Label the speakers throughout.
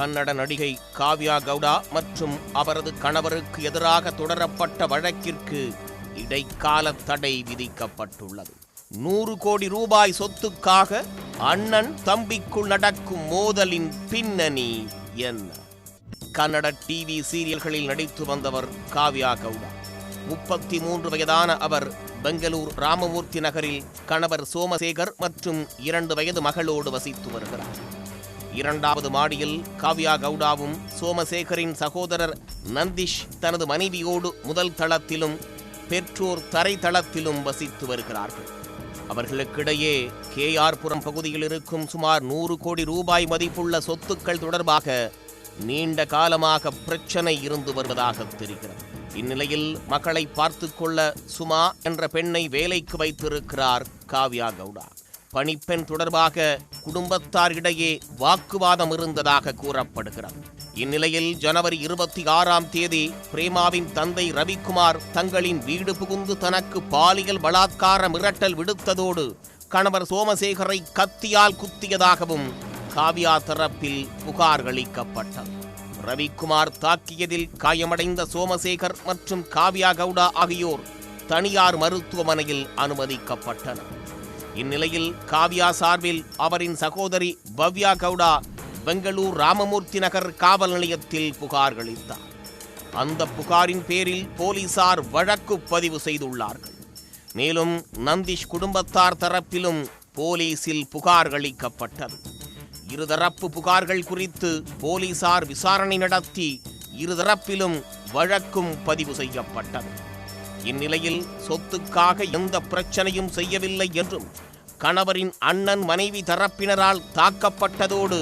Speaker 1: கன்னட நடிகை காவ்யா கவுடா மற்றும் அவரது கணவருக்கு எதிராக தொடரப்பட்ட வழக்கிற்கு இடைக்கால தடை விதிக்கப்பட்டுள்ளது. 100 கோடி ரூபாய் சொத்துக்காக அண்ணன் தம்பிக்குள் நடக்கும் மோதலின் பின்னணி என்ன? கன்னட டிவி சீரியல்களில் நடித்து வந்தவர் காவ்யா கவுடா. 33 வயதான அவர் பெங்களூர் ராமமூர்த்தி நகரில் கணவர் சோமசேகர் மற்றும் 2 வயது மகளோடு வசித்து வருகிறார். 2வது மாடியில் காவ்யா கவுடாவும் சோமசேகரின் சகோதரர் நந்திஷ் தனது மனைவியோடு முதல் தளத்திலும் பெற்றோர் தரைத்தளத்திலும் வசித்து வருகிறார்கள். அவர்களுக்கிடையே கேஆர்புரம் பகுதியில் இருக்கும் சுமார் 100 கோடி ரூபாய் மதிப்புள்ள சொத்துக்கள் தொடர்பாக நீண்ட காலமாக பிரச்சனை இருந்து வருவதாக தெரிகிறது. இந்நிலையில் மக்களை பார்த்து கொள்ள சுமா என்ற பெண்ணை வேலைக்கு வைத்திருக்கிறார் காவ்யா கவுடா. பணிப்பெண் தொடர்பாக குடும்பத்தாரிடையே வாக்குவாதம் இருந்ததாக கூறப்படுகிறது. இந்நிலையில் ஜனவரி 26ஆம் தேதி பிரேமாவின் தந்தை ரவிக்குமார் தங்களின் வீடு புகுந்து தனக்கு பாலியல் பலாத்கார மிரட்டல் விடுத்ததோடு கணவர் சோமசேகரை கத்தியால் குத்தியதாகவும் காவ்யா தரப்பில் புகார் அளிக்கப்பட்டது. ரவிக்குமார் தாக்கியதில் காயமடைந்த சோமசேகர் மற்றும் காவ்யா கவுடா ஆகியோர் தனியார் மருத்துவமனையில் அனுமதிக்கப்பட்டனர். இந்நிலையில் காவ்யா சார்பில் அவரின் சகோதரி பவ்யா கவுடா பெங்களூர் ராமமூர்த்தி நகர் காவல் நிலையத்தில் புகார் அளித்தார். அந்த புகாரின் பேரில் போலீசார் வழக்கு பதிவு செய்துள்ளார்கள். மேலும் நந்திஷ் குடும்பத்தார் தரப்பிலும் போலீசில் புகார் அளிக்கப்பட்டது. இருதரப்பு புகார்கள் குறித்து போலீசார் விசாரணை நடத்தி இருதரப்பிலும் வழக்கும் பதிவு செய்யப்பட்டது. இந்நிலையில் சொத்துக்காக எந்த பிரச்சனையும் செய்யவில்லை என்றும் கணவரின் அண்ணன் மனைவி தரப்பினரால் தாக்கப்பட்டதோடு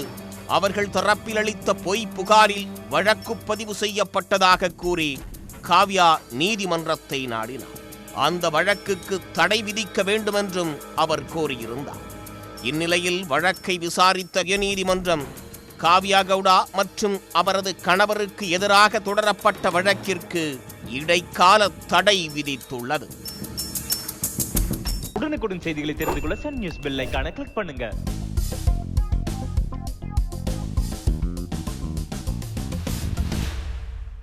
Speaker 1: அவர்கள் தரப்பில் அளித்த பொய் புகாரில் வழக்கு பதிவு செய்யப்பட்டதாக கூறி காவ்யா நீதிமன்றத்தை நாடினார். அந்த வழக்குக்கு தடை விதிக்க வேண்டுமென்றும் அவர் கோரியிருந்தார். இந்நிலையில் வழக்கை விசாரித்த உயர்நீதிமன்றம் காவ்யா கவுடா மற்றும் அவரது கணவருக்கு எதிராக தொடரப்பட்ட வழக்கிற்கு இடைக்கால தடை விதித்துள்ளது.
Speaker 2: உடனுக்குடன் செய்திகளை தெரிந்து கொள்ள சன் நியூஸ் பெல் ஐகானை கிளிக் பண்ணுங்க.